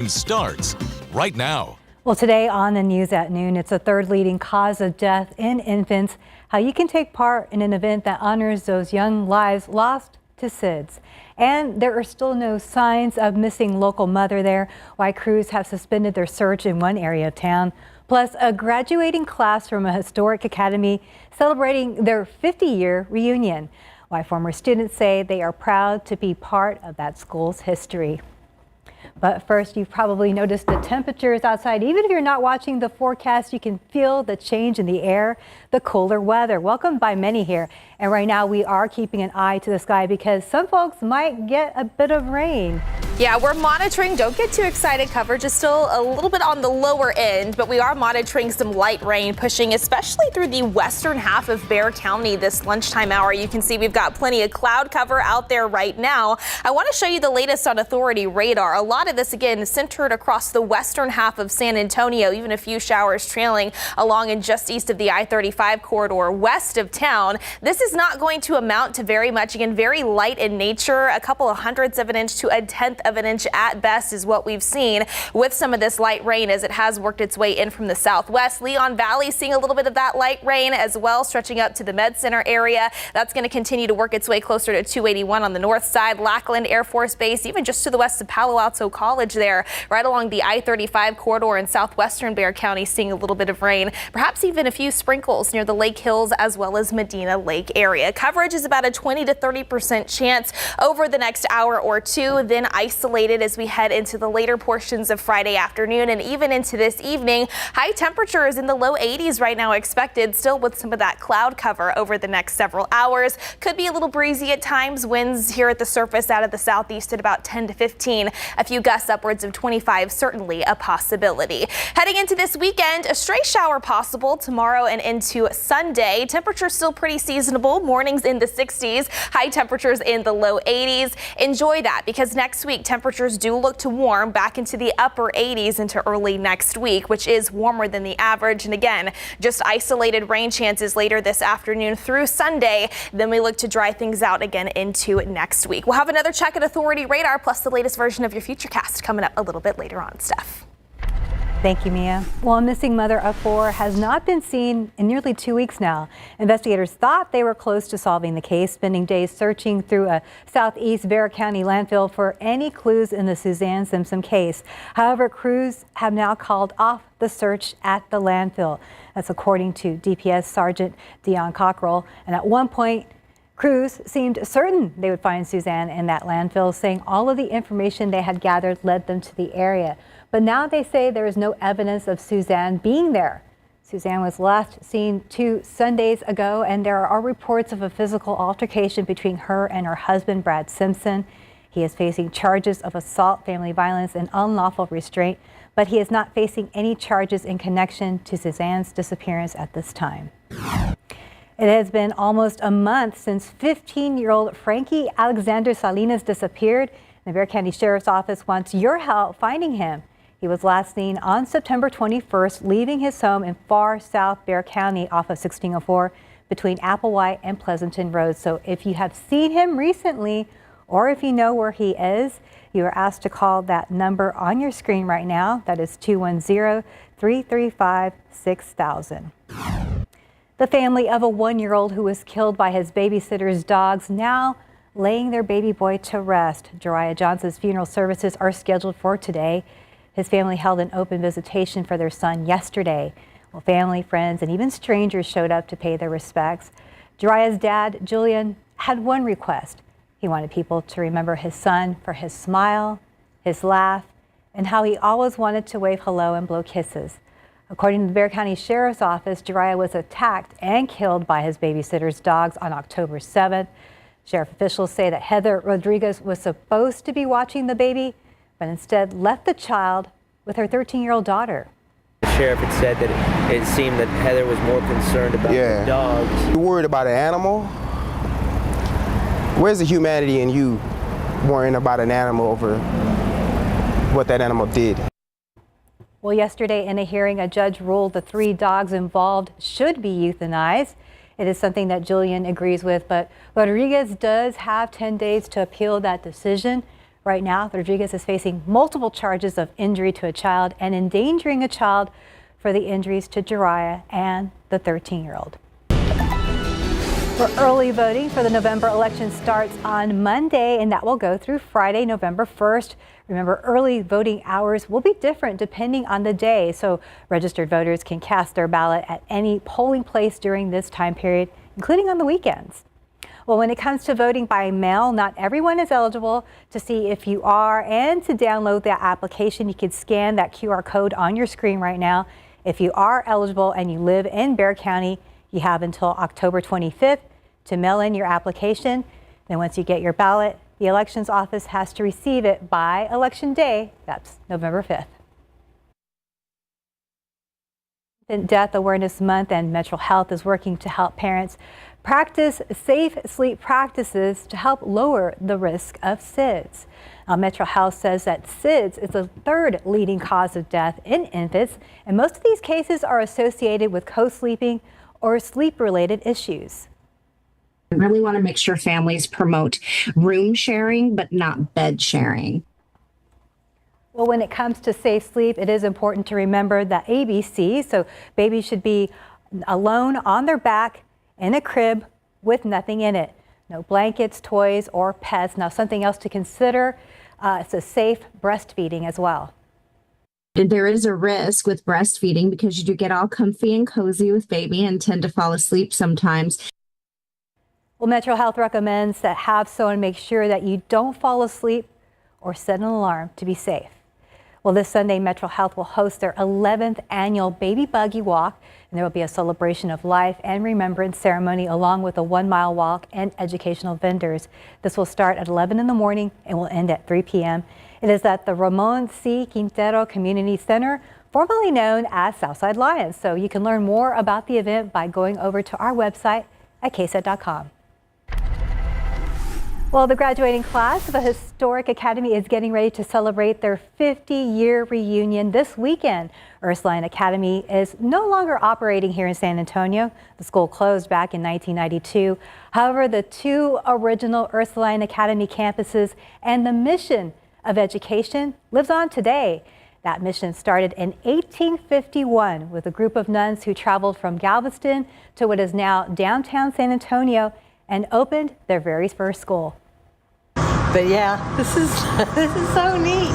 news starts right now. Well, today on the news at noon, it's the third leading cause of death in infants. How you can take part in an event that honors those young lives lost to SIDS. And there are still no signs of missing local mother there, why crews have suspended their search in one area of town. Plus, a graduating class from a historic academy celebrating their 50-year reunion. Why former students say they are proud to be part of that school's history. But first, you've probably noticed the temperatures outside. Even if you're not watching the forecast, you can feel the change in the air, the cooler weather, welcomed by many here. And right now, we are keeping an eye to the sky because some folks might get a bit of rain. Yeah, we're monitoring. Don't get too excited. Coverage is still a little bit on the lower end, but we are monitoring some light rain pushing, especially through the western half of Bexar County this lunchtime hour. You can see we've got plenty of cloud cover out there right now. I want to show you the latest on Authority radar. A lot of this, again, centered across the western half of San Antonio, even a few showers trailing along and just east of the I-35 corridor west of town. This is not going to amount to very much. Again, very light in nature. A couple of hundredths of an inch to a tenth of an inch at best is what we've seen with some of this light rain as it has worked its way in from the southwest. Leon Valley seeing a little bit of that light rain as well, stretching up to the Med Center area. That's going to continue to work its way closer to 281 on the north side. Lackland Air Force Base, even just to the west of Palo Alto College there, right along the I-35 corridor in southwestern Bexar County, seeing a little bit of rain, perhaps even a few sprinkles near the Lake Hills as well as Medina Lake area. Coverage is about a 20 to 30% chance over the next hour or two, then isolated as we head into the later portions of Friday afternoon and even into this evening. High temperatures in the low 80s right now expected, still with some of that cloud cover over the next several hours. Could be a little breezy at times. Winds here at the surface out of the southeast at about 10 to 15. A few gusts upwards of 25, certainly a possibility. Heading into this weekend, a stray shower possible tomorrow and into Sunday. Temperatures still pretty seasonable. Mornings in the 60s, high temperatures in the low 80s. Enjoy that because next week temperatures do look to warm back into the upper 80s into early next week, which is warmer than the average. And again, just isolated rain chances later this afternoon through Sunday. Then we look to dry things out again into next week. We'll have another check at Authority radar plus the latest version of your Futurecast coming up a little bit later on, Steph. Thank you, Mia. Well, a missing mother of four has not been seen in nearly 2 weeks now. Investigators thought they were close to solving the case, spending days searching through a southeast Bexar County landfill for any clues in the Suzanne Simpson case. However, crews have now called off the search at the landfill. That's according to DPS Sergeant Dion Cockrell. And at one point, crews seemed certain they would find Suzanne in that landfill, saying all of the information they had gathered led them to the area. But now they say there is no evidence of Suzanne being there. Suzanne was last seen 2 Sundays ago, and there are reports of a physical altercation between her and her husband, Brad Simpson. He is facing charges of assault, family violence, and unlawful restraint, but he is not facing any charges in connection to Suzanne's disappearance at this time. It has been almost a month since 15-year-old Frankie Alexander Salinas disappeared. The Bexar County Sheriff's Office wants your help finding him. He was last seen on September 21st, leaving his home in far south Bexar County off of 1604 between Applewhite and Pleasanton Roads. So if you have seen him recently or if you know where he is, you are asked to call that number on your screen right now. That is 210-335-6000. The family of a 1-year-old who was killed by his babysitter's dogs now laying their baby boy to rest. Jariah Johnson's funeral services are scheduled for today. His family held an open visitation for their son yesterday. Well, family, friends, and even strangers showed up to pay their respects. Jariah's dad, Julian, had one request. He wanted people to remember his son for his smile, his laugh, and how he always wanted to wave hello and blow kisses. According to the Bexar County Sheriff's Office, Jariah was attacked and killed by his babysitter's dogs on October 7th. Sheriff officials say that Heather Rodriguez was supposed to be watching the baby, but instead left the child with her 13-year-old daughter. The sheriff had said that it seemed that Heather was more concerned about the dogs. You're worried about an animal? Where's the humanity in you worrying about an animal over what that animal did? Well, yesterday in a hearing, a judge ruled the 3 dogs involved should be euthanized. It is something that Julian agrees with, but Rodriguez does have 10 days to appeal that decision. Right now, Rodriguez is facing multiple charges of injury to a child and endangering a child for the injuries to Jariah and the 13-year-old. For early voting for the November election starts on Monday, and that will go through Friday, November 1st. Remember, early voting hours will be different depending on the day, so registered voters can cast their ballot at any polling place during this time period, including on the weekends. Well, when it comes to voting by mail, not everyone is eligible. To see if you are and to download that application, you can scan that QR code on your screen right now. If you are eligible and you live in Bexar County, you have until October 25th to mail in your application. Then once you get your ballot, the elections office has to receive it by Election Day. That's November 5th. Death Awareness Month, and Metro Health is working to help parents practice safe sleep practices to help lower the risk of SIDS. Metro Health says that SIDS is the third leading cause of death in infants, and most of these cases are associated with co-sleeping or sleep-related issues. I really want to make sure families promote room sharing, but not bed sharing. Well, when it comes to safe sleep, it is important to remember the ABC. So babies should be alone on their back in a crib with nothing in it. No blankets, toys, or pets. Now, something else to consider, it's a safe breastfeeding as well. There is a risk with breastfeeding because you do get all comfy and cozy with baby and tend to fall asleep sometimes. Well, Metro Health recommends that have someone make sure that you don't fall asleep or set an alarm to be safe. Well, this Sunday, Metro Health will host their 11th annual Baby Buggy Walk, and there will be a celebration of life and remembrance ceremony along with a 1-mile walk and educational vendors. This will start at 11 in the morning and will end at 3 p.m. It is at the Ramon C. Quintero Community Center, formerly known as Southside Lions. So you can learn more about the event by going over to our website at KSAT.com. Well, the graduating class of a historic academy is getting ready to celebrate their 50-year reunion this weekend. Ursuline Academy is no longer operating here in San Antonio. The school closed back in 1992. However, the two original Ursuline Academy campuses and the mission of education lives on today. That mission started in 1851 with a group of nuns who traveled from Galveston to what is now downtown San Antonio and opened their very first school. But yeah, this is so neat.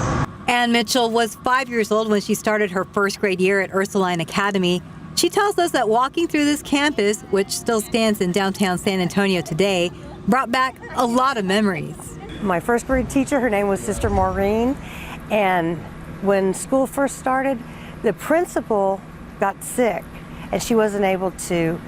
Ann Mitchell was 5 years old when she started her first grade year at Ursuline Academy. She tells us that walking through this campus, which still stands in downtown San Antonio today, brought back a lot of memories. My first grade teacher, her name was Sister Maureen, and when school first started, the principal got sick and she wasn't able to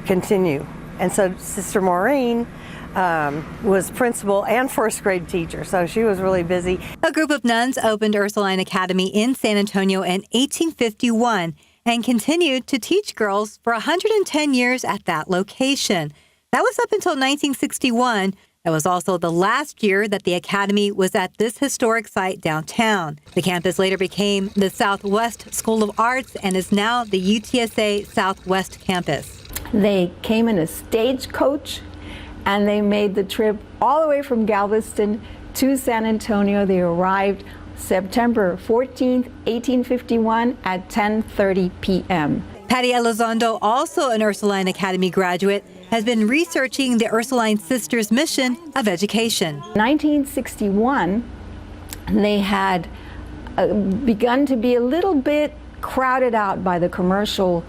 continue. And so Sister Maureen was principal and first grade teacher, so she was really busy. A group of nuns opened Ursuline Academy in San Antonio in 1851 and continued to teach girls for 110 years at that location. That was up until 1961. That was also the last year that the academy was at this historic site downtown. The campus later became the Southwest School of Arts and is now the UTSA Southwest campus. They came in a stagecoach and they made the trip all the way from Galveston to San Antonio. They arrived September 14th, 1851 at 10:30 p.m. Patty Elizondo, also an Ursuline Academy graduate, has been researching the Ursuline Sisters' mission of education. 1961, they had begun to be a little bit crowded out by the commercial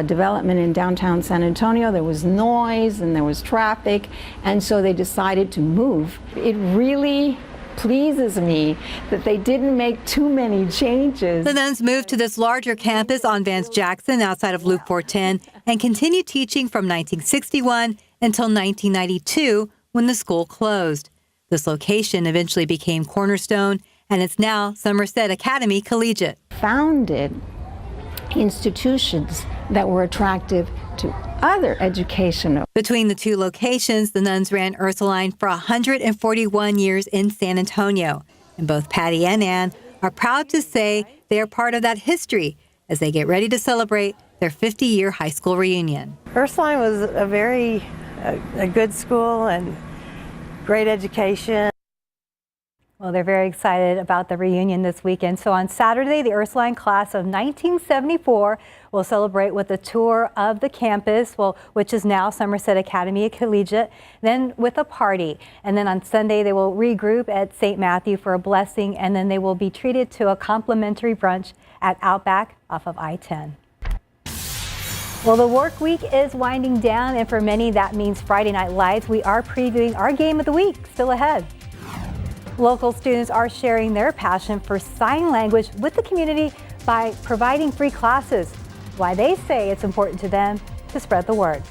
development in downtown San Antonio. There was noise and there was traffic, and so they decided to move. It really pleases me that they didn't make too many changes. The nuns moved to this larger campus on Vance Jackson outside of Loop 410 and continued teaching from 1961 until 1992 when the school closed. This location eventually became Cornerstone, and it's now Somerset Academy Collegiate. Founded institutions that were attractive to other educational. Between the two locations, the nuns ran Ursuline for 141 years in San Antonio. And both Patty and Ann are proud to say they are part of that history as they get ready to celebrate their 50-year high school reunion. Ursuline was a very good school and great education. Well, they're very excited about the reunion this weekend. So on Saturday, the Ursuline class of 1974 will celebrate with a tour of the campus, which is now Somerset Academy Collegiate, then with a party. And then on Sunday, they will regroup at St. Matthew for a blessing, and then they will be treated to a complimentary brunch at Outback off of I-10. Well, the work week is winding down, and for many, that means Friday Night Lights. We are previewing our game of the week, still ahead. Local students are sharing their passion for sign language with the community by providing free classes. Why they say it's important to them to spread the word.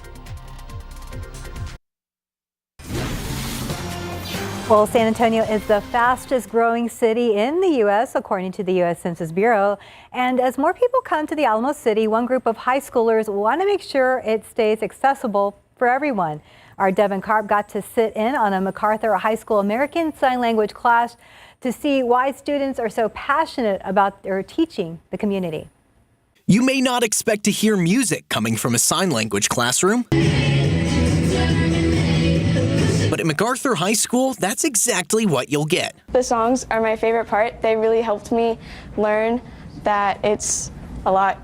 Well, San Antonio is the fastest growing city in the U.S., according to the U.S. Census Bureau. And as more people come to the Alamo City, one group of high schoolers want to make sure it stays accessible for everyone. Our Devin Karp got to sit in on a MacArthur High School American Sign Language class to see why students are so passionate about their teaching the community. You may not expect to hear music coming from a sign language classroom. But at MacArthur High School, that's exactly what you'll get. The songs are my favorite part. They really helped me learn that it's a lot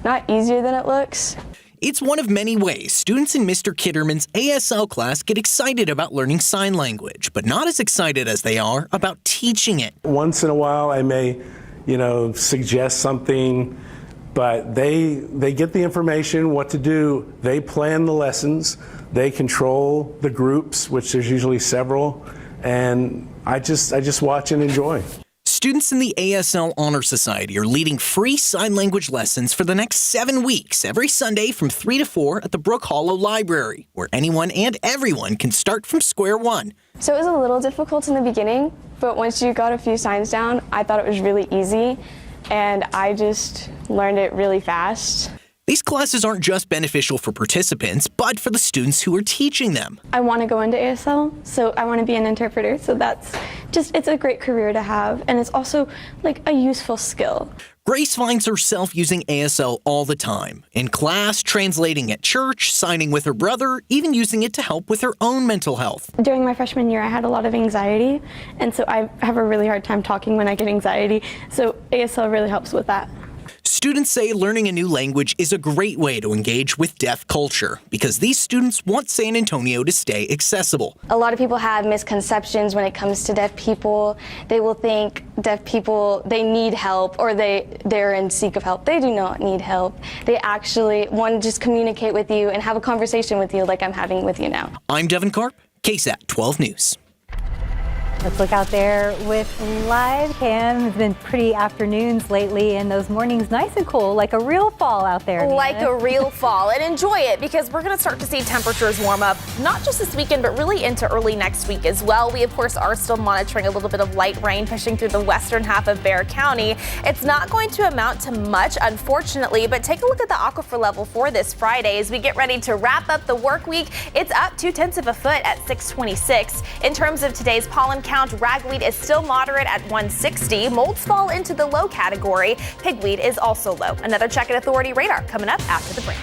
not easier than it looks. It's one of many ways students in Mr. Kitterman's ASL class get excited about learning sign language, but not as excited as they are about teaching it. Once in a while, I may, suggest something, but they get the information, what to do. They plan the lessons. They control the groups, which there's usually several, and I just watch and enjoy. Students in the ASL Honor Society are leading free sign language lessons for the next 7 weeks, every Sunday from 3 to 4 at the Brook Hollow Library, where anyone and everyone can start from square one. So it was a little difficult in the beginning, but once you got a few signs down, I thought it was really easy, and I just learned it really fast. These classes aren't just beneficial for participants, but for the students who are teaching them. I want to go into ASL, so I want to be an interpreter, so it's a great career to have, and it's also like a useful skill. Grace finds herself using ASL all the time. In class, translating at church, signing with her brother, even using it to help with her own mental health. During my freshman year, I had a lot of anxiety, and so I have a really hard time talking when I get anxiety, so ASL really helps with that. Students say learning a new language is a great way to engage with deaf culture because these students want San Antonio to stay accessible. A lot of people have misconceptions when it comes to deaf people. They will think deaf people, they need help or they're in seek of help. They do not need help. They actually want to just communicate with you and have a conversation with you like I'm having with you now. I'm Devin Karp, KSAT 12 News. Let's look out there with live cam. It's been pretty afternoons lately and those mornings nice and cool, like a real fall out there. Like a real fall, and enjoy it because we're going to start to see temperatures warm up, not just this weekend, but really into early next week as well. We, of course, are still monitoring a little bit of light rain pushing through the western half of Bexar County. It's not going to amount to much, unfortunately, but take a look at the aquifer level for this Friday as we get ready to wrap up the work week. It's up 0.2 of a foot at 626. In terms of today's pollen count, ragweed is still moderate at 160. Molds fall into the low category. Pigweed is also low. Another check at Authority Radar coming up after the break.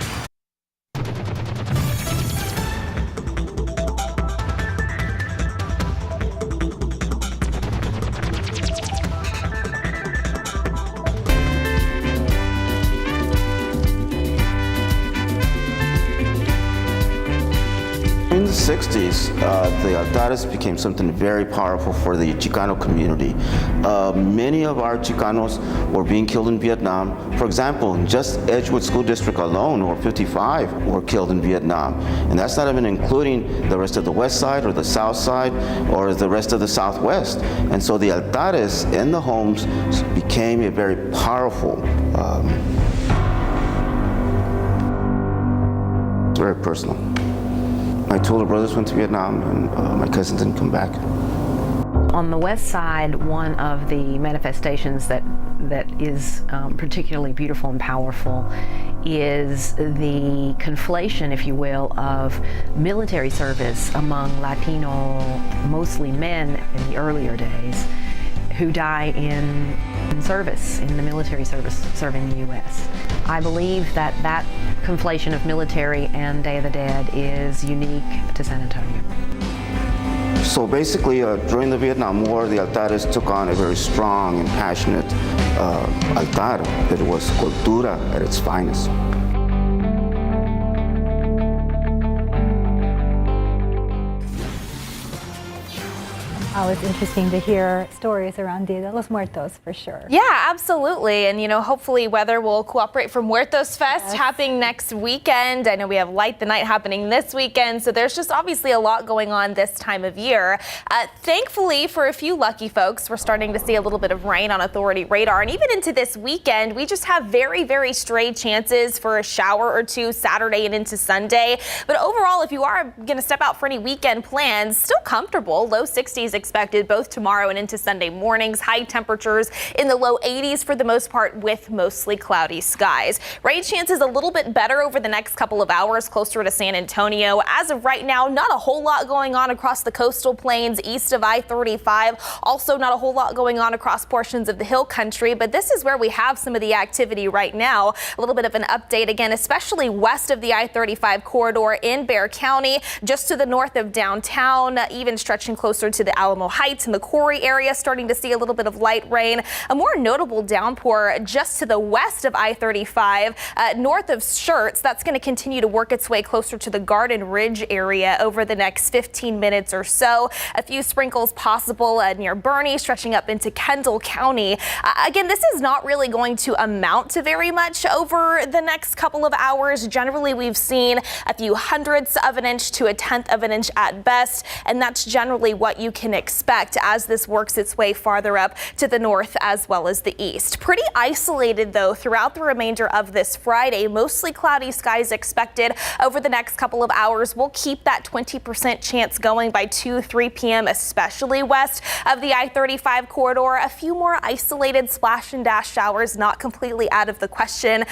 In the 60s, the Altares became something very powerful for the Chicano community. Many of our Chicanos were being killed in Vietnam. For example, just Edgewood School District alone, or 55, were killed in Vietnam. And that's not even including the rest of the west side or the south side or the rest of the southwest. And so the Altares in the homes became a very powerful, very personal. My two older brothers went to Vietnam, and my cousins didn't come back. On the west side, one of the manifestations that is particularly beautiful and powerful is the conflation, if you will, of military service among Latino, mostly men in the earlier days, who die in service, in the military service, serving the U.S. I believe that conflation of military and Day of the Dead is unique to San Antonio. So basically, during the Vietnam War, the altares took on a very strong and passionate altar that was cultura at its finest. Oh, it's interesting to hear stories around Dia de los Muertos, for sure. Yeah, absolutely. And, hopefully weather will cooperate for Muertos Fest happening next weekend. I know we have Light the Night happening this weekend, so there's just obviously a lot going on this time of year. Thankfully, for a few lucky folks, we're starting to see a little bit of rain on Authority radar. And even into this weekend, we just have very, very stray chances for a shower or two Saturday and into Sunday. But overall, if you are going to step out for any weekend plans, still comfortable. Low 60s expected both tomorrow and into Sunday mornings. High temperatures in the low 80s for the most part with mostly cloudy skies. Rain chances a little bit better over the next couple of hours closer to San Antonio. As of right now, not a whole lot going on across the coastal plains east of I-35. Also not a whole lot going on across portions of the hill country, but this is where we have some of the activity right now. A little bit of an update again, especially west of the I-35 corridor in Bexar County, just to the north of downtown, even stretching closer to the Alamo Heights and the Quarry area, starting to see a little bit of light rain. A more notable downpour just to the west of I-35, north of Schertz. That's going to continue to work its way closer to the Garden Ridge area over the next 15 minutes or so. A few sprinkles possible near Bernie, stretching up into Kendall County. Again, this is not really going to amount to very much over the next couple of hours. Generally, we've seen a few hundredths of an inch to a tenth of an inch at best, and that's generally what you can expect as this works its way farther up to the north as well as the east. Pretty isolated though throughout the remainder of this Friday. Mostly cloudy skies expected over the next couple of hours. We'll keep that 20% chance going by 2-3 p.m. especially west of the I-35 corridor. A few more isolated splash and dash showers not completely out of the question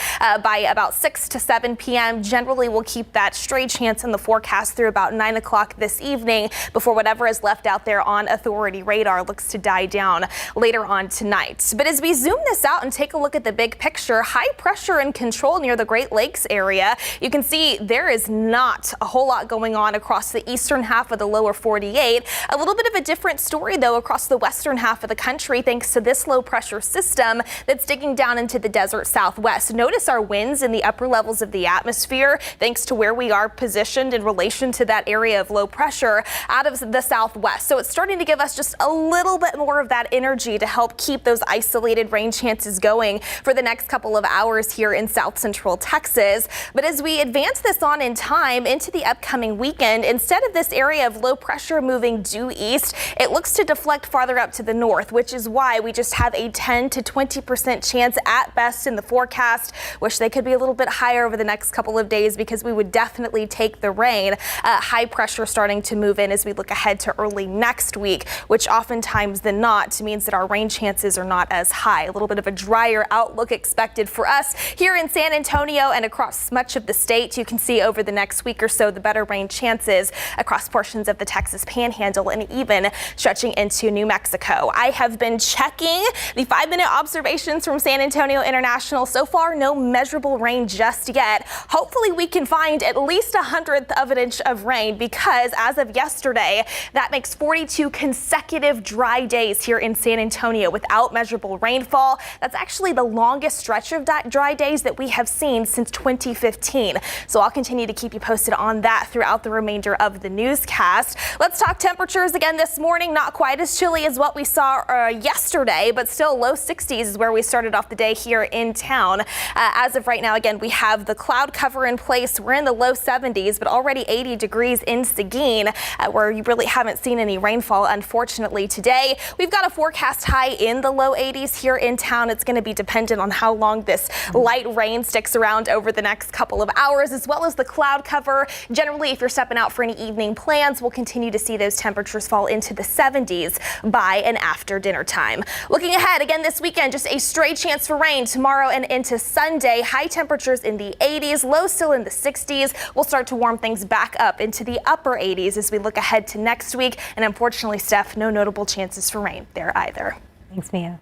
by about 6 to 7 p.m. Generally, we'll keep that stray chance in the forecast through about 9 o'clock this evening before whatever is left out there on Authority radar looks to die down later on tonight. But as we zoom this out and take a look at the big picture, high pressure and control near the Great Lakes area, you can see there is not a whole lot going on across the eastern half of the lower 48. A little bit of a different story though across the western half of the country thanks to this low pressure system that's digging down into the desert southwest. Notice our winds in the upper levels of the atmosphere thanks to where we are positioned in relation to that area of low pressure out of the southwest. So it's starting to give us just a little bit more of that energy to help keep those isolated rain chances going for the next couple of hours here in south central Texas. But as we advance this on in time into the upcoming weekend, instead of this area of low pressure moving due east, it looks to deflect farther up to the north, which is why we just have a 10 to 20% chance at best in the forecast. Wish they could be a little bit higher over the next couple of days because we would definitely take the rain. High pressure starting to move in as we look ahead to early next week, which oftentimes than not means that our rain chances are not as high. A little bit of a drier outlook expected for us here in San Antonio and across much of the state. You can see over the next week or so the better rain chances across portions of the Texas Panhandle and even stretching into New Mexico. I have been checking the 5-minute observations from San Antonio International. So far, no measurable rain just yet. Hopefully we can find at least 1/100th of an inch of rain because as of yesterday, that makes 42 consecutive dry days here in San Antonio without measurable rainfall. That's actually the longest stretch of dry days that we have seen since 2015. So I'll continue to keep you posted on that throughout the remainder of the newscast. Let's talk temperatures again this morning. Not quite as chilly as what we saw yesterday, but still low 60s is where we started off the day here in town. As of right now, again, we have the cloud cover in place. We're in the low 70s, but already 80 degrees in Seguin, where you really haven't seen any rainfall, unfortunately, today. We've got a forecast high in the low 80s here in town. It's going to be dependent on how long this light rain sticks around over the next couple of hours, as well as the cloud cover. Generally, if you're stepping out for any evening plans, we'll continue to see those temperatures fall into the 70s by and after dinner time. Looking ahead again this weekend, just a stray chance for rain tomorrow and into Sunday. High temperatures in the 80s, low still in the 60s. We'll start to warm things back up into the upper 80s as we look ahead to next week. And unfortunately, Steph, no notable chances for rain there either. Thanks, Mia.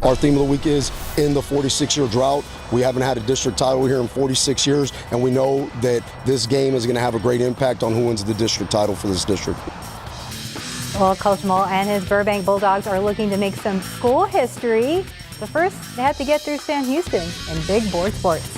Our theme of the week is in the 46-year drought. We haven't had a district title here in 46 years, and we know that this game is going to have a great impact on who wins the district title for this district. Well, Coach Mull and his Burbank Bulldogs are looking to make some school history. But first, they have to get through Sam Houston in big board sports.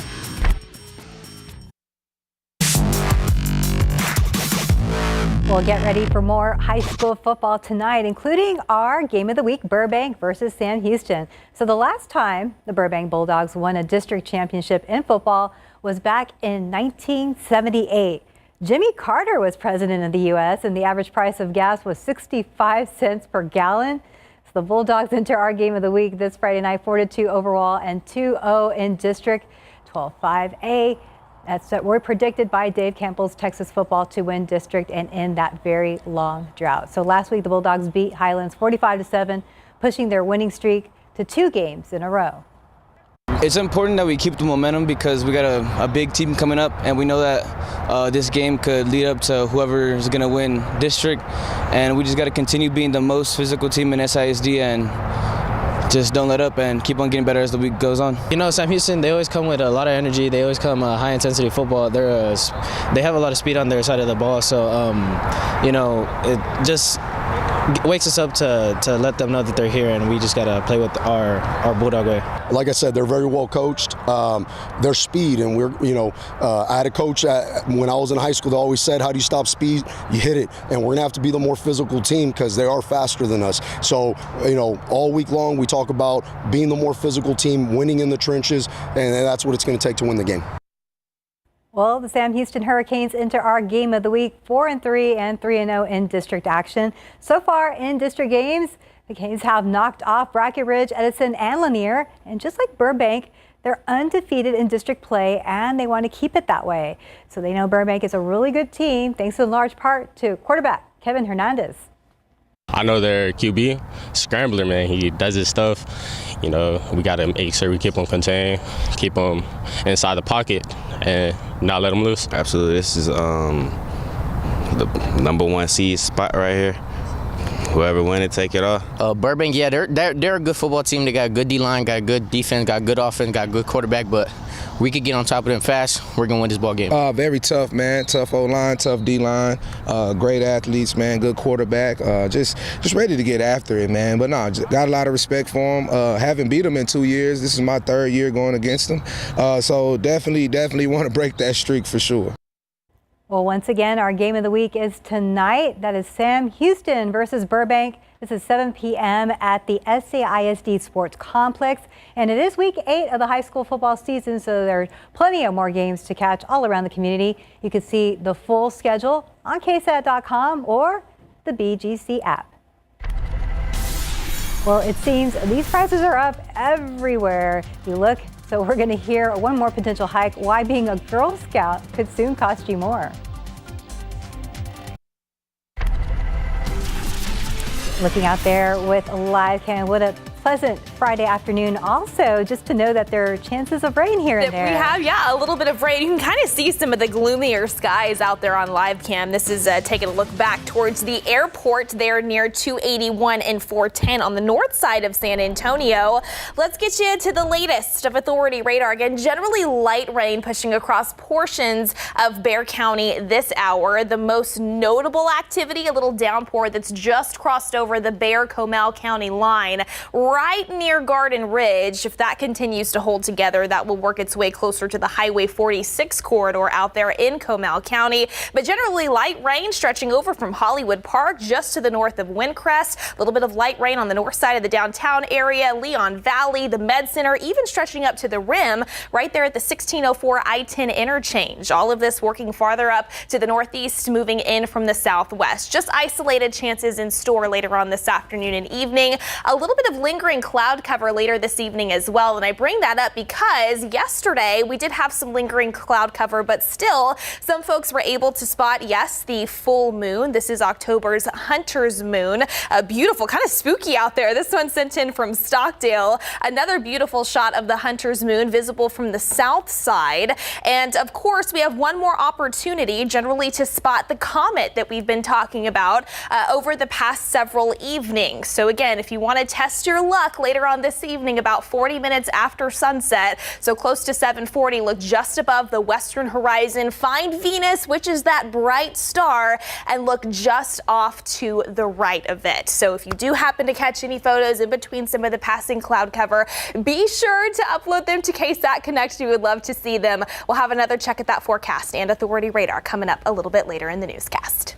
We'll get ready for more high school football tonight, including our game of the week, Burbank versus Sam Houston. So the last time the Burbank Bulldogs won a district championship in football was back in 1978. Jimmy Carter was president of the U.S. and the average price of gas was 65 cents per gallon. So the Bulldogs enter our game of the week this Friday night, 4-2 overall and 2-0 in district 12-5A. That's what we're predicted by Dave Campbell's Texas Football to win district and end that very long drought. So last week the Bulldogs beat Highlands 45-7, pushing their winning streak to 2 games in a row. It's important that we keep the momentum because we got a big team coming up, and we know that this game could lead up to whoever is going to win district, and we just got to continue being the most physical team in SISD and just don't let up and keep on getting better as the week goes on. You know, Sam Houston, they always come with a lot of energy. They always come high intensity football. They have a lot of speed on their side of the ball, so you know, it just wakes us up to let them know that they're here, and we just got to play with our Bulldog way. Like I said, they're very well coached. Their speed, and I had a coach when I was in high school that always said, how do you stop speed? You hit it. And we're going to have to be the more physical team because they are faster than us. So, all week long we talk about being the more physical team, winning in the trenches, and that's what it's going to take to win the game. Well, the Sam Houston Hurricanes enter our game of the week, 4-3 and 3-0 in district action. So far in district games, the Canes have knocked off Bracket Ridge, Edison, and Lanier. And just like Burbank, they're undefeated in district play, and they want to keep it that way. So they know Burbank is a really good team, thanks in large part to quarterback Kevin Hernandez. I know their QB, Scrambler, man. He does his stuff. We got to make sure we keep him contained, keep him inside the pocket, and not let him loose. Absolutely. This is the number 1 seed spot right here. Whoever win it, take it off. Burbank, yeah, they're a good football team. They got a good D-line, got good defense, got good offense, got good quarterback, but we could get on top of them fast. We're going to win this ball game. Very tough, man. Tough O-line, tough D-line. Great athletes, man. Good quarterback. Just ready to get after it, man. But no, got a lot of respect for them. Haven't beat them in 2 years. This is my 3rd year going against them. So definitely want to break that streak for sure. Well, once again, our game of the week is tonight. That is Sam Houston versus Burbank. This is 7 p.m. at the SAISD Sports Complex. And it is week 8 of the high school football season, so there's plenty of more games to catch all around the community. You can see the full schedule on KSAT.com or the BGC app. Well, it seems these prices are up everywhere you look. So we're going to hear one more potential hike, why being a Girl Scout could soon cost you more. Looking out there with live cam, what a pleasant Friday afternoon. Also, just to know that there are chances of rain here and there. We have, a little bit of rain. You can kind of see some of the gloomier skies out there on live cam. This is taking a look back towards the airport there near 281 and 410 on the north side of San Antonio. Let's get you to the latest of Authority radar. Again, generally light rain pushing across portions of Bexar County this hour. The most notable activity, a little downpour that's just crossed over the Bexar-Comal County line right near Garden Ridge. If that continues to hold together, that will work its way closer to the Highway 46 corridor out there in Comal County. But generally light rain stretching over from Hollywood Park just to the north of Windcrest. A little bit of light rain on the north side of the downtown area, Leon Valley, the Med Center, even stretching up to the rim right there at the 1604 I-10 interchange. All of this working farther up to the northeast, moving in from the southwest. Just isolated chances in store later on this afternoon and evening. A little bit of lingering cloud cover later this evening as well. And I bring that up because yesterday we did have some lingering cloud cover, but still some folks were able to spot, yes, the full moon. This is October's Hunter's Moon. Beautiful, kind of spooky out there. This one sent in from Stockdale. Another beautiful shot of the Hunter's Moon visible from the south side. And of course, we have one more opportunity generally to spot the comet that we've been talking about over the past several evenings. So again, if you want to test your luck later on this evening, about 40 minutes after sunset. So close to 7:40, look just above the western horizon, find Venus, which is that bright star, and look just off to the right of it. So if you do happen to catch any photos in between some of the passing cloud cover, be sure to upload them to KSAT Connect. We would love to see them. We'll have another check at that forecast and authority radar coming up a little bit later in the newscast.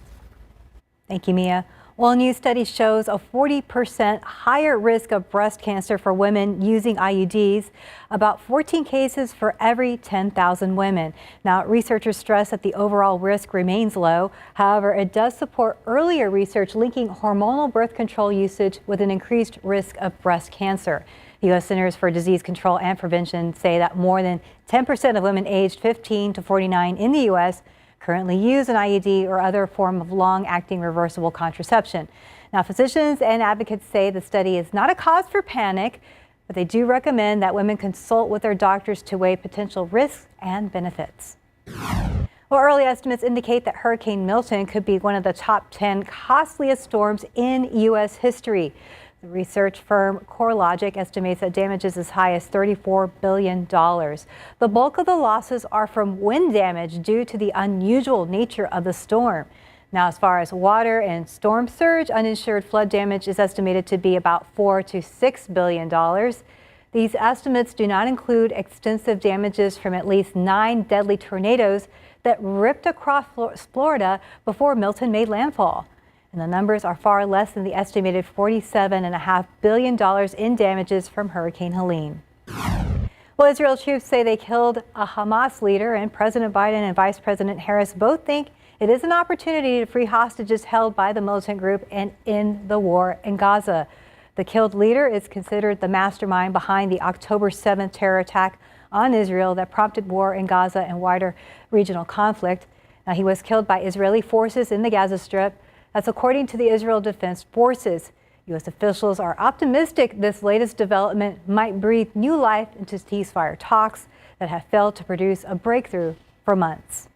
Thank you, Mia. Well, a new study shows a 40% higher risk of breast cancer for women using IUDs, about 14 cases for every 10,000 women. Now, researchers stress that the overall risk remains low. However, it does support earlier research linking hormonal birth control usage with an increased risk of breast cancer. The U.S. Centers for Disease Control and Prevention say that more than 10% of women aged 15 to 49 in the U.S. currently use an IUD or other form of long-acting reversible contraception. Now, physicians and advocates say the study is not a cause for panic, but they do recommend that women consult with their doctors to weigh potential risks and benefits. Well, early estimates indicate that Hurricane Milton could be one of the top 10 costliest storms in U.S. history. The research firm CoreLogic estimates that damages as high as $34 billion. The bulk of the losses are from wind damage due to the unusual nature of the storm. Now, as far as water and storm surge, uninsured flood damage is estimated to be about $4 to $6 billion. These estimates do not include extensive damages from at least 9 deadly tornadoes that ripped across Florida before Milton made landfall. And the numbers are far less than the estimated $47.5 billion in damages from Hurricane Helene. Well, Israel troops say they killed a Hamas leader, and President Biden and Vice President Harris both think it is an opportunity to free hostages held by the militant group and in the war in Gaza. The killed leader is considered the mastermind behind the October 7th terror attack on Israel that prompted war in Gaza and wider regional conflict. Now, he was killed by Israeli forces in the Gaza Strip. That's according to the Israel Defense Forces. U.S. officials are optimistic this latest development might breathe new life into ceasefire talks that have failed to produce a breakthrough for months.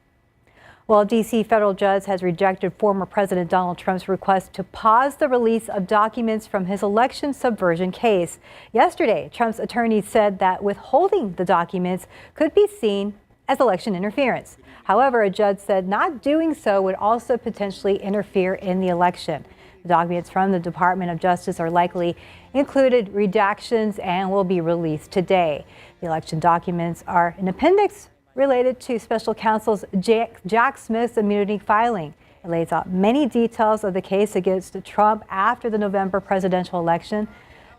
Well, a D.C. federal judge has rejected former President Donald Trump's request to pause the release of documents from his election subversion case. Yesterday, Trump's attorneys said that withholding the documents could be seen as election interference. However, a judge said not doing so would also potentially interfere in the election. The documents from the Department of Justice are likely included redactions and will be released today. The election documents are an appendix related to special counsel's Jack Smith's immunity filing. It lays out many details of the case against Trump after the November presidential election.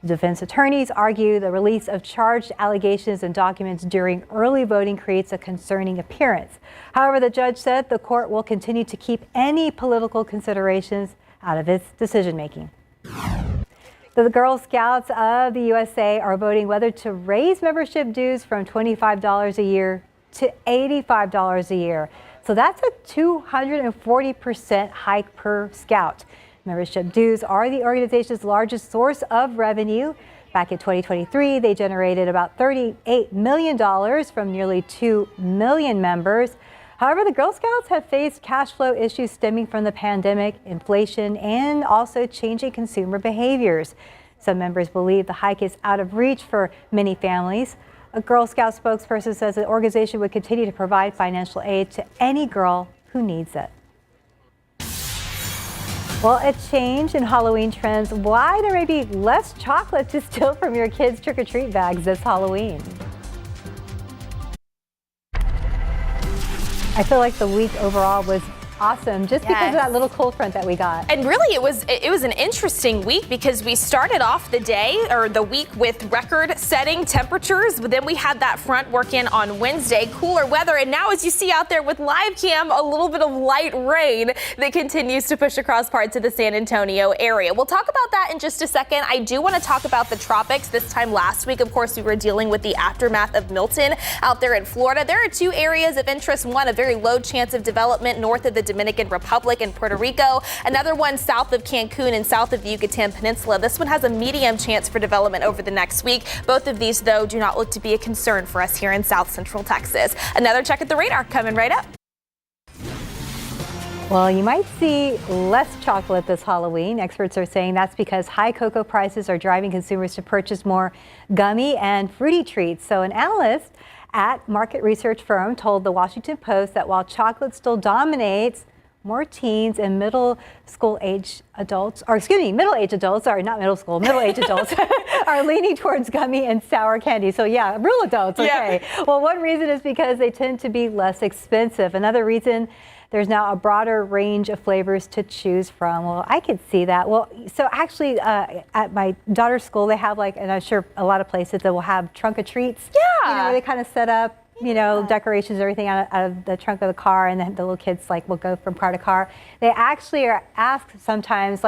Defense attorneys argue the release of charged allegations and documents during early voting creates a concerning appearance. However, the judge said the court will continue to keep any political considerations out of its decision-making. The Girl Scouts of the USA are voting whether to raise membership dues from $25 a year to $85 a year. So that's a 240% hike per scout. Membership dues are the organization's largest source of revenue. Back in 2023, they generated about $38 million from nearly 2 million members. However, the Girl Scouts have faced cash flow issues stemming from the pandemic, inflation, and also changing consumer behaviors. Some members believe the hike is out of reach for many families. A Girl Scout spokesperson says the organization would continue to provide financial aid to any girl who needs it. Well, a change in Halloween trends. Why there may be less chocolate to steal from your kids' trick-or-treat bags this Halloween. I feel like the week overall was awesome just because of that little cold front that we got. And really it was an interesting week because we started off the week with record-setting temperatures, but then we had that front work in on Wednesday, cooler weather, and now as you see out there with live cam, a little bit of light rain that continues to push across parts of the San Antonio area. We'll talk about that in just a second. I do want to talk about the tropics. This time last week, of course, we were dealing with the aftermath of Milton out there in Florida. There are 2 areas of interest. One, a very low chance of development north of the Dominican Republic and Puerto Rico. Another one south of Cancun and south of the Yucatan Peninsula. This one has a medium chance for development over the next week. Both of these, though, do not look to be a concern for us here in South Central Texas. Another check at the radar coming right up. Well, you might see less chocolate this Halloween. Experts are saying that's because high cocoa prices are driving consumers to purchase more gummy and fruity treats. So an analyst at market research firm told the Washington Post that while chocolate still dominates, more teens and middle-aged adults are leaning towards gummy and sour candy. So yeah, real adults, okay. Yeah. Well, one reason is because they tend to be less expensive. Another reason, there's now a broader range of flavors to choose from. Well, I could see that. Well, so actually at my daughter's school, they have and I'm sure a lot of places that will have trunk of treats. Yeah. You know, where they kind of set up, decorations, everything out of the trunk of the car, and then the little kids will go from car to car. They actually are asked sometimes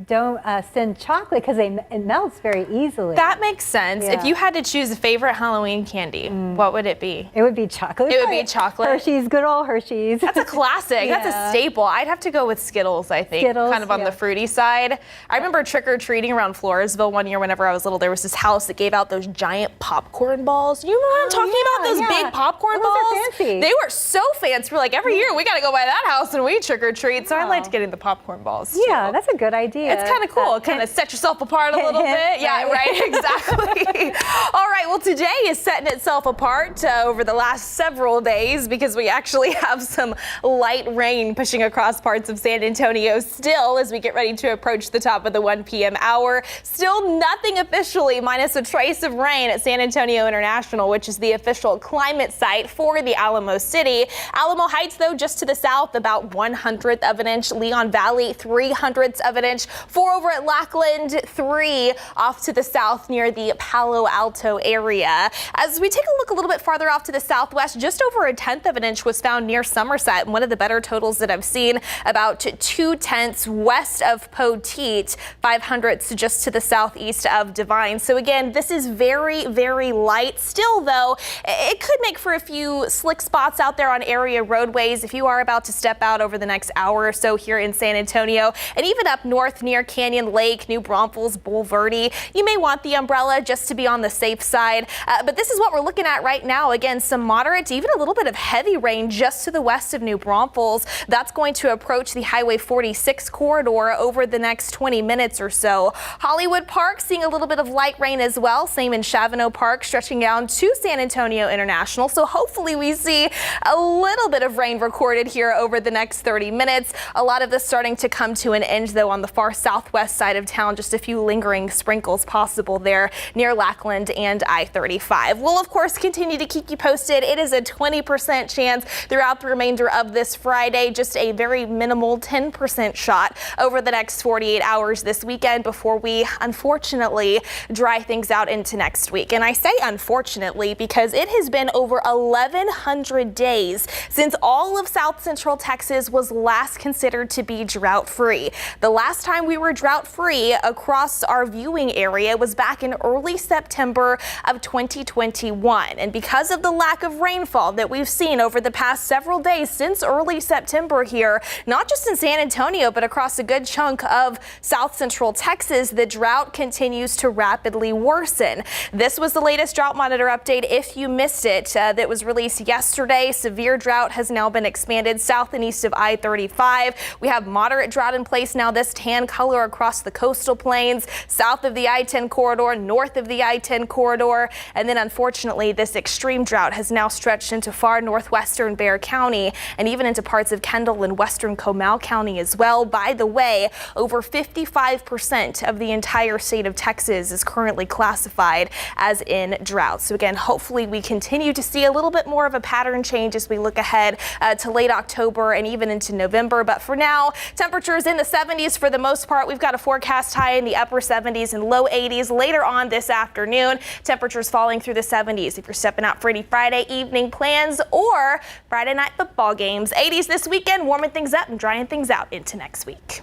don't send chocolate because it melts very easily. That makes sense. Yeah. If you had to choose a favorite Halloween candy, what would it be? It would be chocolate. It would be chocolate. Hershey's, good old Hershey's. That's a classic. Yeah. That's a staple. I'd have to go with Skittles, I think. Skittles, kind of on the fruity side. I remember trick-or-treating around Floresville one year whenever I was little. There was this house that gave out those giant popcorn balls. You remember what I'm talking about? Those big popcorn balls? Those are fancy. They were so fancy. We're like, every year we got to go by that house and we trick-or-treat. So I liked getting the popcorn balls, Yeah, that's a good idea. It's kind of cool. Kind of set yourself apart a little bit. Yeah, right, exactly. All right, well, today is setting itself apart over the last several days because we actually have some light rain pushing across parts of San Antonio still as we get ready to approach the top of the 1 p.m. hour. Still nothing officially, minus a trace of rain at San Antonio International, which is the official climate site for the Alamo City. Alamo Heights, though, just to the south, about 1/100th of an inch. Leon Valley, 3/100ths of an inch. 4 over at Lackland, 3 off to the south near the Palo Alto area. As we take a look a little bit farther off to the southwest, just over 1/10 of an inch was found near Somerset, one of the better totals that I've seen, about 2/10 west of Poteet, 5/100ths just to the southeast of Divine. So again, this is very, very light. Still, though, it could make for a few slick spots out there on area roadways if you are about to step out over the next hour or so here in San Antonio, and even up north near Canyon Lake, New Braunfels, Bulverde. You may want the umbrella just to be on the safe side, but this is what we're looking at right now. Again, some moderate to even a little bit of heavy rain just to the west of New Braunfels. That's going to approach the Highway 46 corridor over the next 20 minutes or so. Hollywood Park seeing a little bit of light rain as well. Same in Chavano Park, stretching down to San Antonio International. So hopefully we see a little bit of rain recorded here over the next 30 minutes. A lot of this starting to come to an end, though, on the far southwest side of town. Just a few lingering sprinkles possible there near Lackland and I-35. We'll, of course, continue to keep you posted. It is a 20% chance throughout the remainder of this Friday, just a very minimal 10% shot over the next 48 hours this weekend before we, unfortunately, dry things out into next week. And I say unfortunately because it has been over 1,100 days since all of South Central Texas was last considered to be drought-free. The last time we were drought-free across our viewing area was back in early September of 2021. And because of the lack of rainfall that we've seen over the past several days since early September here, not just in San Antonio, but across a good chunk of South Central Texas, the drought continues to rapidly worsen. This was the latest drought monitor update. If you missed it, that was released yesterday. Severe drought has now been expanded south and east of I-35. We have moderate drought in place now, this tan color across the coastal plains, south of the I-10 corridor, north of the I-10 corridor. And then unfortunately, this extreme drought has now stretched into far northwestern Bexar County and even into parts of Kendall and western Comal County as well. By the way, over 55% of the entire state of Texas is currently classified as in drought. So again, hopefully we continue to see a little bit more of a pattern change as we look ahead to late October and even into November. But for now, temperatures in the 70s for the most part. We've got a forecast high in the upper 70s and low 80s later on this afternoon. Temperatures falling through the 70s if you're stepping out for any Friday evening plans or Friday night football games. 80s this weekend, warming things up and drying things out into next week.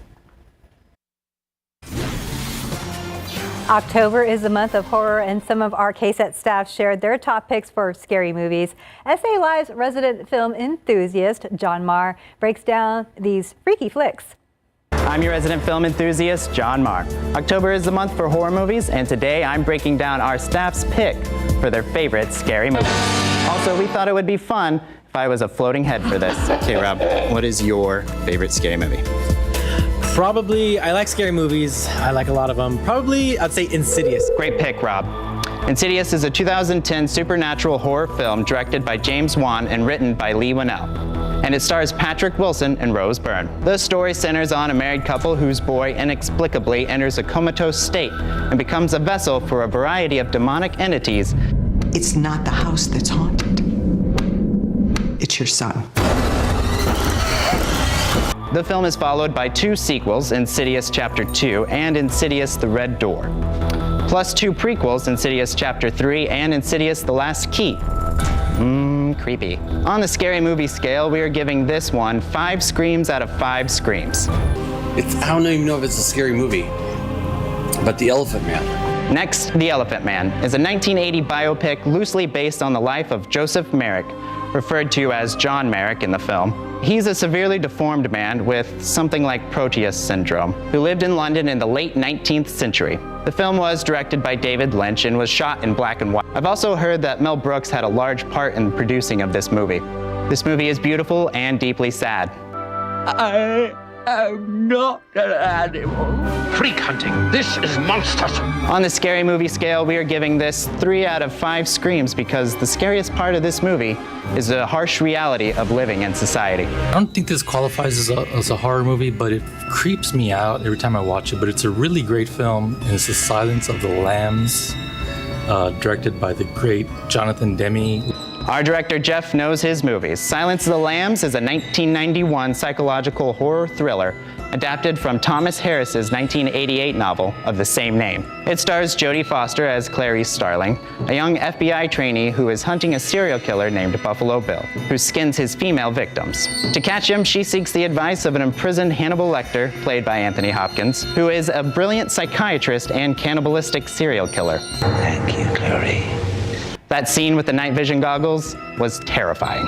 October is the month of horror, and some of our KSAT staff shared their top picks for scary movies. SA Live's resident film enthusiast, John Marr, breaks down these freaky flicks. I'm your resident film enthusiast, John Marr. October is the month for horror movies, and today I'm breaking down our staff's pick for their favorite scary movie. Also, we thought it would be fun if I was a floating head for this. Okay, Rob, what is your favorite scary movie? Probably, I like scary movies. I like a lot of them. Probably, I'd say Insidious. Great pick, Rob. Insidious is a 2010 supernatural horror film directed by James Wan and written by Lee Winnell. And it stars Patrick Wilson and Rose Byrne. The story centers on a married couple whose boy inexplicably enters a comatose state and becomes a vessel for a variety of demonic entities. It's not the house that's haunted. It's your son. The film is followed by 2 sequels, Insidious Chapter 2 and Insidious The Red Door, plus 2 prequels, Insidious Chapter 3 and Insidious The Last Key. Creepy. On the scary movie scale, we are giving this one 5 screams out of 5 screams. I don't even know if it's a scary movie, but The Elephant Man. Next, The Elephant Man is a 1980 biopic loosely based on the life of Joseph Merrick, referred to as John Merrick in the film. He's a severely deformed man with something like Proteus syndrome, who lived in London in the late 19th century. The film was directed by David Lynch and was shot in black and white. I've also heard that Mel Brooks had a large part in the producing of this movie. This movie is beautiful and deeply sad. I am not an animal. Freak hunting. This is monstrous. On the scary movie scale, we are giving this 3 out of 5 screams because the scariest part of this movie is the harsh reality of living in society. I don't think this qualifies as a horror movie, but it creeps me out every time I watch it. But it's a really great film, and it's The Silence of the Lambs, directed by the great Jonathan Demme. Our director Jeff knows his movies. Silence of the Lambs is a 1991 psychological horror thriller adapted from Thomas Harris's 1988 novel of the same name. It stars Jodie Foster as Clarice Starling, a young FBI trainee who is hunting a serial killer named Buffalo Bill, who skins his female victims. To catch him, she seeks the advice of an imprisoned Hannibal Lecter, played by Anthony Hopkins, who is a brilliant psychiatrist and cannibalistic serial killer. Thank you, Clarice. That scene with the night vision goggles was terrifying.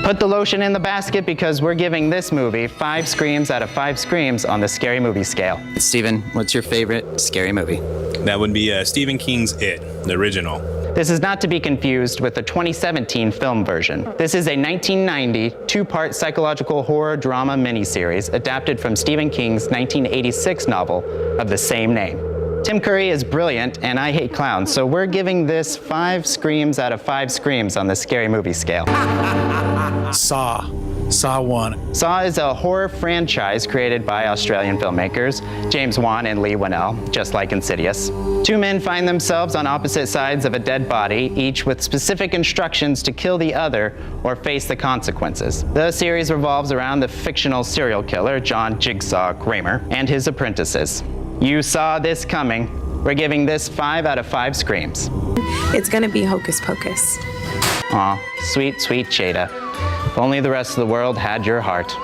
Put the lotion in the basket because we're giving this movie 5 screams out of 5 screams on the scary movie scale. Steven, what's your favorite scary movie? That would be Stephen King's It, the original. This is not to be confused with the 2017 film version. This is a 1990 2-part psychological horror drama miniseries adapted from Stephen King's 1986 novel of the same name. Tim Curry is brilliant, and I hate clowns, so we're giving this 5 screams out of 5 screams on the scary movie scale. Saw 1. Saw is a horror franchise created by Australian filmmakers James Wan and Lee Winnell, just like Insidious. 2 men find themselves on opposite sides of a dead body, each with specific instructions to kill the other or face the consequences. The series revolves around the fictional serial killer John Jigsaw Kramer and his apprentices. You saw this coming. We're giving this 5 out of 5 screams. It's gonna be Hocus Pocus. Aw, sweet, sweet Jada. If only the rest of the world had your heart.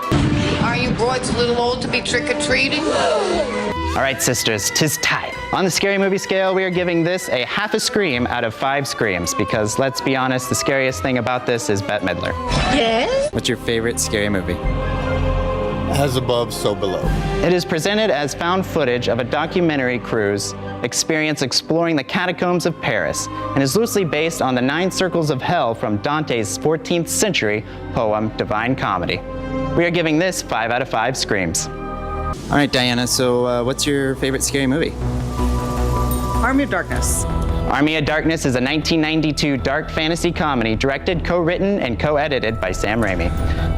Are you broads a little old to be trick-or-treating? All right, sisters, 'tis time. On the scary movie scale, we are giving this a half a scream out of 5 screams because, let's be honest, the scariest thing about this is Bette Midler. Yes? What's your favorite scary movie? As above, so below. It is presented as found footage of a documentary crew's experience exploring the catacombs of Paris and is loosely based on the 9 circles of hell from Dante's 14th century poem, Divine Comedy. We are giving this 5 out of 5 screams. All right, Diana, so what's your favorite scary movie? Army of Darkness. Army of Darkness is a 1992 dark fantasy comedy directed, co-written, and co-edited by Sam Raimi.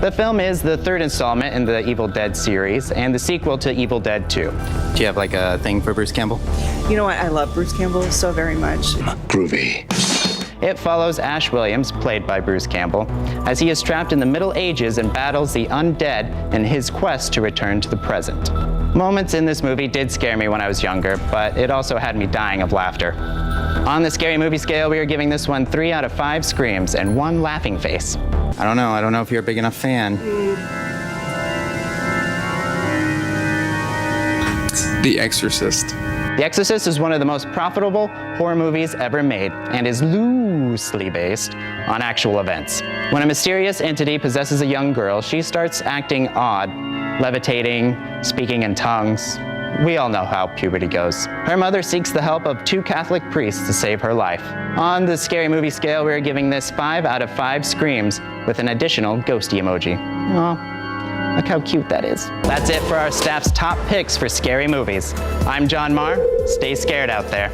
The film is the 3rd installment in the Evil Dead series and the sequel to Evil Dead 2. Do you have like a thing for Bruce Campbell? You know what? I love Bruce Campbell so very much. Groovy. It follows Ash Williams, played by Bruce Campbell, as he is trapped in the Middle Ages and battles the undead in his quest to return to the present. Moments in this movie did scare me when I was younger, but it also had me dying of laughter. On the scary movie scale, we are giving this one 3 out of 5 screams and 1 laughing face. I don't know if you're a big enough fan. The Exorcist. The Exorcist is one of the most profitable horror movies ever made and is loosely based on actual events. When a mysterious entity possesses a young girl, she starts acting odd, levitating, speaking in tongues. We all know how puberty goes. Her mother seeks the help of 2 Catholic priests to save her life. On the scary movie scale, we're giving this 5 out of 5 screams with an additional ghosty emoji. Aw, look how cute that is. That's it for our staff's top picks for scary movies. I'm John Marr. Stay scared out there.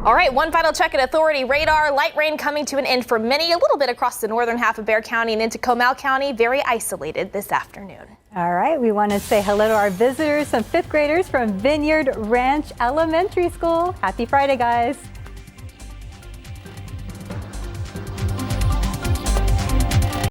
All right, one final check at Authority radar. Light rain coming to an end for many, a little bit across the northern half of Bexar County and into Comal County. Very isolated this afternoon. All right, we want to say hello to our visitors, some 5th graders from Vineyard Ranch Elementary School. Happy Friday, guys.